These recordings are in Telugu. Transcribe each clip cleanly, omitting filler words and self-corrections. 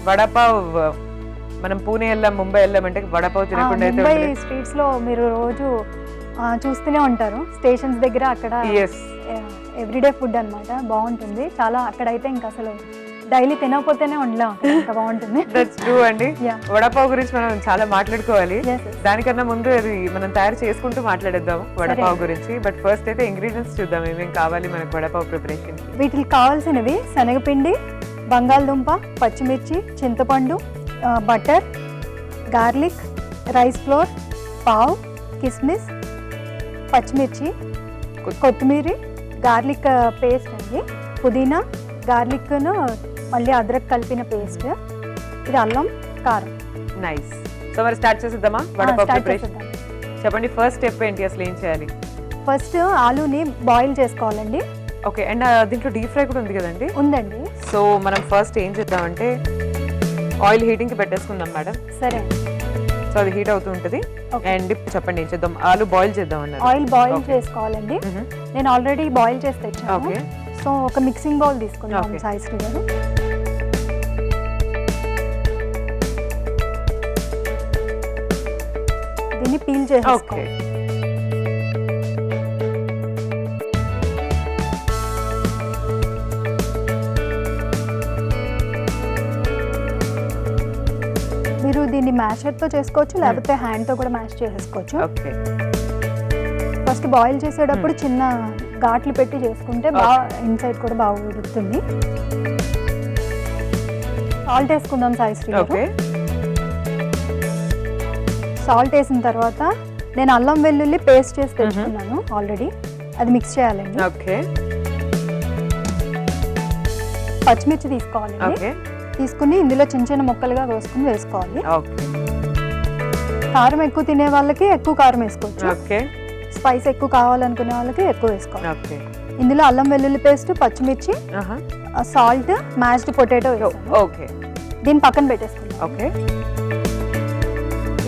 వడపావ్ మనం పూణే వెళ్ళాం, ముంబై వెళ్ళామంటే వడపావ్ తినకుండా అయితే ముంబై స్ట్రీట్స్ లో మీరు రోజు చూస్తూనే ఉంటారు, స్టేషన్స్ దగ్గర అక్కడ ఎవ్రీడే ఫుడ్ అన్నమాట. బాగుంటుంది చాలా. అక్కడైతే ఇంకా అసలు డైలీ తినకపోతేనే ఉండలేం, ఇంకా బాగుంటుంది. దట్స్ ట్రూ అండి. వడపావ్ గురించి మనం చాలా మాట్లాడుకోవాలి. Yes, yes. దానికన్నా ముందు అది మనం తయారు చేసుకుంటూ మాట్లాడేద్దాం వడపావ్ గురించి. బట్ ఫస్ట్ అయితే ఇంగ్రీడియంట్స్ చూద్దాం, ఏమేమి కావాలి మనకు వడపావ్ ప్రిపరేషన్. వీటికి కావాల్సినవి శనగపిండి, బంగాళదుంప, పచ్చిమిర్చి, చింతపండు, butter, garlic, rice flour, pav, కిస్మిస్, పచ్చిమిర్చి, కొత్తిమీర, గార్లిక్ పేస్ట్ అండి, పుదీనా, గార్లిక్ను మళ్ళీ అద్రక్ కలిపిన పేస్ట్, ఇది అల్లం, కారం. నైస్. సో మరి స్టార్ట్ చేసేద్దామా వడపావ్ ప్రిపరేషన్? చెప్పండి, ఫస్ట్ స్టెప్ ఏంటి, అసలు ఏం చేయాలి? ఫస్ట్ ఆలూని బాయిల్ చేసుకోవాలండి. ఓకే. అండ్ దీంట్లో డీప్ ఫ్రై కూడా ఉంది కదండి? ఉందండి. సో మనం ఫస్ట్ ఏం చేద్దామంటే ఆయిల్ హీటింగ్ కి పెట్టేసుకుందాం మేడం. సరే. సో అది హీట్ అవుతూ ఉంటుంది. అండ్ చెప్పండి ఏం చేద్దాం? ఆలు బాయిల్ చేద్దాం అన్నారు. ఆయిల్ బాయిల్ చేసుకోవాలండి. నేను ఆల్రెడీ బాయిల్ చేసి తెచ్చాను. సో ఒక మిక్సింగ్ బౌల్ తీసుకుందాం సాయిశ్రీ గారు. దీన్ని పీల్ చేసుకోవాలి. మీరు దీన్ని మ్యాషర్తో చేసుకోవచ్చు, లేకపోతే హ్యాండ్తో కూడా మ్యాష్ చేసేసుకోవచ్చు. ఫస్ట్ బాయిల్ చేసేటప్పుడు చిన్న ఘాట్లు పెట్టి చేసుకుంటే బాగా ఇన్సైడ్ కూడా బాగా ఉడుకుతుంది. సాల్ట్ వేసుకుందాం సాయిశ్రీ గారు. సాల్ట్ వేసిన తర్వాత నేను అల్లం వెల్లుల్లి పేస్ట్ చేసి తెచ్చుకున్నాను ఆల్రెడీ, అది మిక్స్ చేయాలండి. పచ్చిమిర్చి తీసుకోవాలండి. తీసుకుని ఇందులో చిన్న చిన్న ముక్కలుగా కోసుకుని వేసుకోవాలి. కారం ఎక్కువ తినే వాళ్ళకి ఎక్కువ కారం వేసుకోవచ్చు, స్పైస్ ఎక్కువ కావాలనుకునే వాళ్ళకి ఎక్కువ వేసుకోవాలి. ఇందులో అల్లం వెల్లుల్లి పేస్ట్, పచ్చిమిర్చి, సాల్ట్, మ్యాష్డ్ పొటాటో వేసుకోవాలి. దీన్ని పక్కన పెట్టేసుకుందాం.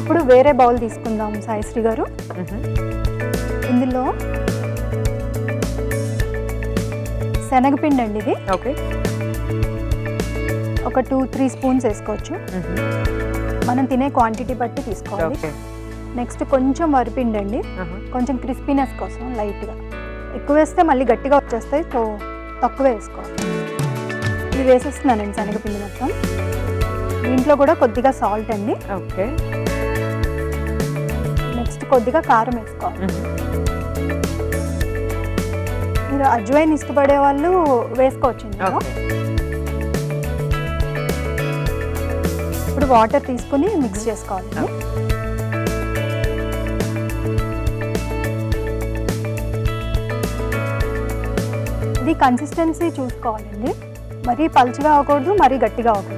ఇప్పుడు వేరే బౌల్ తీసుకుందాం సాయిశ్రీ గారు. ఇందులో శనగపిండి అండి, ఇది ఒక 2-3 స్పూన్స్ వేసుకోవచ్చు. మనం తినే క్వాంటిటీ బట్టి తీసుకోవాలి. నెక్స్ట్ కొంచెం వరిపిండి అండి, కొంచెం క్రిస్పీనెస్ కోసం లైట్గా. ఎక్కువ వేస్తే మళ్ళీ గట్టిగా వచ్చేస్తాయి, సో తక్కువ వేసుకోవాలి. ఇది వేసేస్తున్నాను నేను శనగపిండి మొత్తం. దీంట్లో కూడా కొద్దిగా సాల్ట్ అండి. నెక్స్ట్ కొద్దిగా కారం వేసుకోవాలి. మీరు అజ్వైన్ ఇష్టపడే వాళ్ళు వేసుకోవచ్చు. ఇప్పుడు వాటర్ తీసుకుని మిక్స్ చేసుకోవాలి. ఇది కన్సిస్టెన్సీ చూసుకోవాలండి, మరీ పలుచగా అవ్వకూడదు, మరీ గట్టిగా అవ్వకూడదు.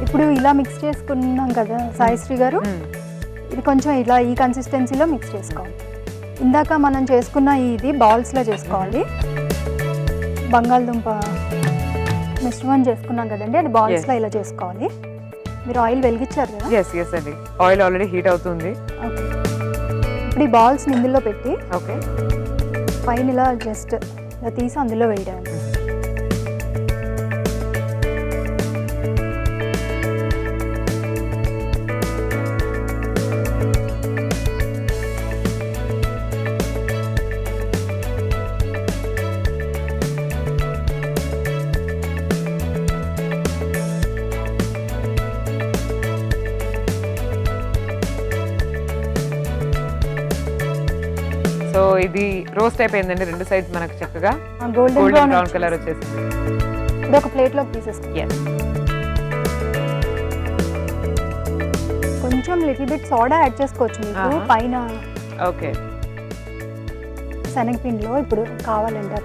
ఇప్పుడు ఇలా మిక్స్ చేసుకున్నాం కదా సాయిశ్రీ గారు, ఇది కొంచెం ఇలా ఈ కన్సిస్టెన్సీలో మిక్స్ చేసుకోవాలి. ఇందాక మనం చేసుకున్న ఇది బాల్స్లో చేసుకోవాలి. బంగాళదుంప మిశ్రమం చేసుకున్నాం కదండి, అది బాల్స్లో ఇలా చేసుకోవాలి. మీరు ఆయిల్ వెలిగించారు కదా? yes అండి, ఆయిల్ ఆల్రెడీ హీట్ అవుతుంది. ఇప్పుడు ఈ బాల్స్ ఇందులో పెట్టి పైన ఇలా జస్ట్ ఇలా తీసి అందులో వేయడం. సో ఇది రోస్ట్ అయిపోయిందండి, రెండు సైడ్స్ మనకు చక్కగా గోల్డెన్ బ్రౌన్ కలర్ వచ్చేసి. ఇప్పుడు ఒక ప్లేట్లోకి తీసేస్తాం. కొంచెం లిటిల్ బిట్ సోడా యాడ్ చేసుకోవచ్చు మీకు పైన. శనగపిండిలో ఇప్పుడు కావాలంటే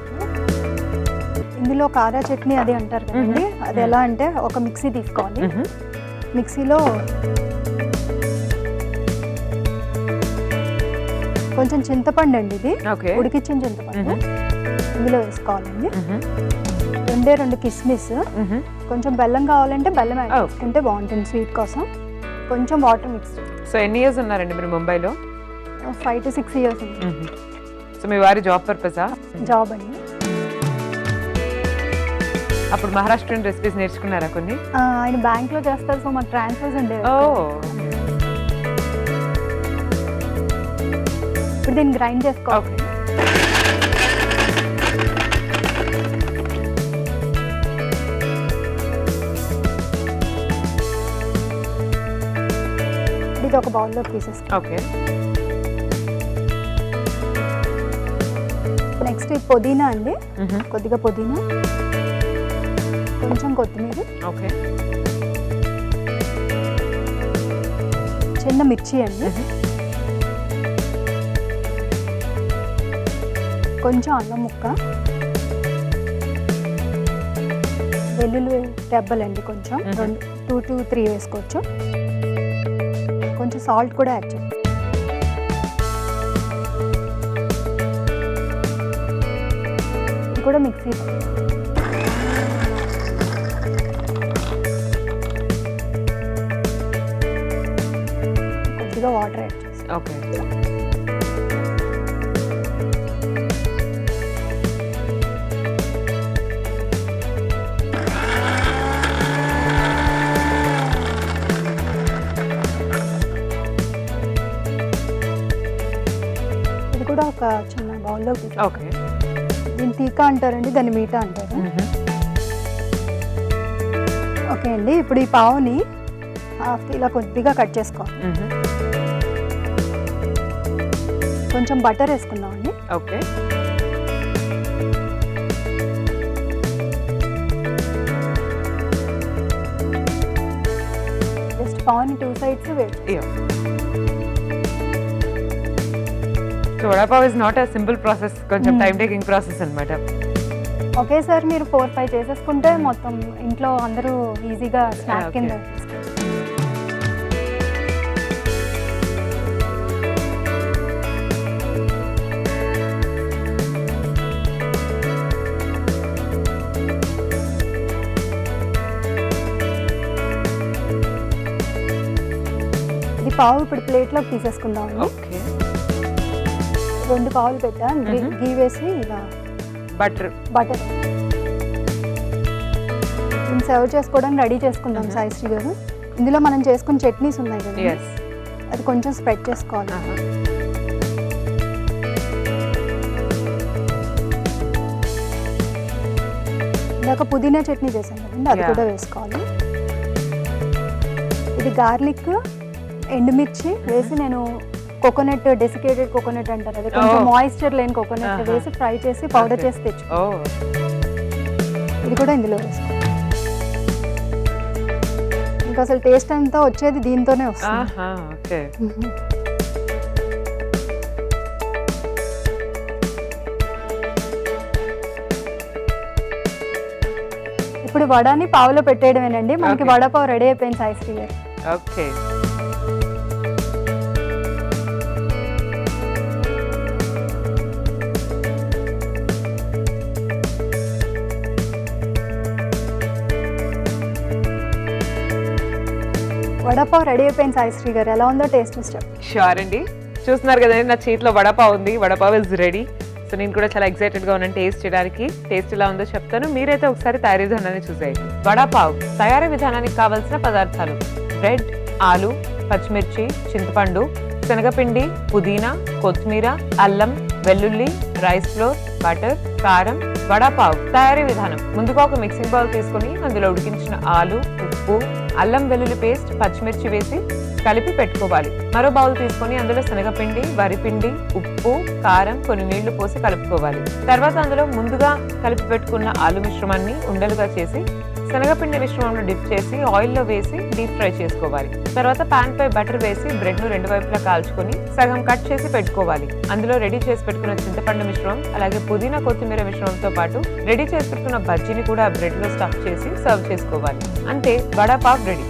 ఇందులో కారా చట్నీ అది అంటారు కదండి, అది ఎలా అంటే ఒక మిక్సీ తీసుకోవాలి. మిక్సీలో కొంచెం చింతపండు అండి, ఇది ఉడికిచ్చిన చింతపండు ఇందులో వేసుకోవాలండి. 2 కిస్మిస్, కొంచెం బెల్లం కావాలంటే బెల్లం యాడ్ చేసుకుంటే బాగుంటుంది స్వీట్ కోసం. కొంచెం వాటర్ మిక్స్. సో ఎన్ని ఇయర్స్ ఉన్నారండి మీరు ముంబైలో? 5 to 6 years ఉంది. సో మీ వారి జాబ్ పర్పసా? జాబ్ అండి. అప్పుడు మహారాష్ట్రన్ రెసిపీస్ నేర్చుకున్నారా కొన్ని? ఆయన బ్యాంక్ లో చేస్తారు, సో మాకు ట్రాన్స్ఫర్స్ ఉండేవి. ఇప్పుడు దీన్ని గ్రైండ్ చేసుకోవాలి. ఇది ఒక బౌల్లో తీసేస్తాం. ఓకే. నెక్స్ట్ పుదీనా అండి, కొద్దిగా పుదీనా, కొంచెం కొత్తిమీర, ఓకే, చిన్న మిర్చి అండి, కొంచెం అల్లం ముక్క, వెల్లుల్లి రెబ్బలండి కొంచెం 2 to 3 వేసుకోవచ్చు, కొంచెం సాల్ట్ కూడా యాడ్ చేయండి. ఇది కూడా మిక్సీ, కొద్దిగా వాటర్ యాడ్ చేసి. ఓకే. ఇది కూడా ఒక చిన్న బౌల్లో. ఓకే. దీన్ని తీకా అంటారండి, దాన్ని మీఠా అంటారు. ఓకే అండి, ఇప్పుడు ఈ పావుని ఇలా కొద్దిగా కట్ చేసుకోవాలి. కొంచెం బటర్ వేసుకుందామండి. ఓకే. జస్ట్ పావుని 2 sides వేసి. So vada pav is not a simple process, కొంచెం టైం టేకింగ్ ప్రాసెస్ అన్నమాట. ఒకేసారి మీరు 4-5 చేసేసుకుంటే మొత్తం ఇంట్లో అందరూ ఈజీగా స్నాక్ కింద. ఇది పావు ఇప్పుడు ప్లేట్లోకి తీసేసుకుందాం. ఓకే. 2 పావులు పెట్టాను, గీ వేసి ఇలా బటర్. దీన్ని సర్వ్ చేసుకోవడానికి రెడీ చేసుకుందాం సాయిశ్రీ గారు. ఇందులో మనం చేసుకున్న చట్నీస్ ఉన్నాయి కదా, అది కొంచెం స్ప్రెడ్ చేసుకోవాలి. ఇందాక పుదీనా చట్నీ చేసాం కదండి, అది కూడా వేసుకోవాలి. ఇది గార్లిక్, ఎండుమిర్చి వేసి నేను కోకోనట్, డెసికేటెడ్ కోకోనట్ అంటారు, అది కొంచెం మాయిశ్చర్ లేని కోకోనట్ వేసి ఫ్రై చేసి పౌడర్ చేసి తెచ్చు. ఇది కూడా ఇందులో వేసుకోవాలి. ఇంకా అసలు టేస్ట్ అంతా వచ్చేది దీంతోనే వస్తుంది. ఇప్పుడు వడాని పావులో పెట్టేయడమేనండి, మనకి వడాపావు రెడీ అయిపోయింది సాయిశ్రీ గారు. ఓకే. వడాపావ్ రెడీ అయిపోయింది సాయిశ్రీ గారు, ఎలా ఉందో టేస్ట్ స్టెప్. షూర్ అండి, చూస్తున్నారు కదండి నా చేతిలో వడాపావ్ ఉంది. Vada pav is ready. సో నేను కూడా చాలా ఎక్సైటెడ్గా ఉన్నాను టేస్ట్ చేయడానికి. టేస్ట్ ఎలా ఉందో చెప్తాను, మీరైతే ఒకసారి తయారీ విధానాన్ని చూసేయండి. వడాపావ్ తయారీ విధానానికి కావాల్సిన పదార్థాలు: బ్రెడ్, ఆలు, పచ్చిమిర్చి, చింతపండు, శనగపిండి, పుదీనా, కొత్తిమీర, అల్లం, వెల్లుల్లి, రైస్ ఫ్లోర్, బటర్, కారం. వడాపావ్ తయారీ విధానం: ముందుగా ఒక మిక్సింగ్ బౌల్ తీసుకొని అందులో ఉడికించిన ఆలు, ఉప్పు, అల్లం వెల్లుల్లి పేస్ట్, పచ్చిమిర్చి వేసి కలిపి పెట్టుకోవాలి. మరో బౌల్ తీసుకొని అందులో శనగపిండి, వరిపిండి, ఉప్పు, కారం, కొన్ని నీళ్లు పోసి కలుపుకోవాలి. తర్వాత అందులో ముందుగా కలిపి పెట్టుకున్న ఆలు మిశ్రమాన్ని ఉండలుగా చేసి శనగపిండి మిశ్రమంలో డిప్ చేసి ఆయిల్లో వేసి డీప్ ఫ్రై చేసుకోవాలి. తర్వాత పాన్ పై బటర్ వేసి బ్రెడ్ ను 2 వైపులా కాల్చుకొని సగం కట్ చేసి పెట్టుకోవాలి. అందులో రెడీ చేసి పెట్టుకున్న చింతపండు మిశ్రమం, అలాగే పుదీనా, కొత్తిమీర మిశ్రమంతో పాటు రెడీ చేసి పెట్టుకున్న బజ్జీని కూడా బ్రెడ్ లో స్టఫ్ చేసి సర్వ్ చేసుకోవాలి. అంతే, వడాపావ్ రెడీ.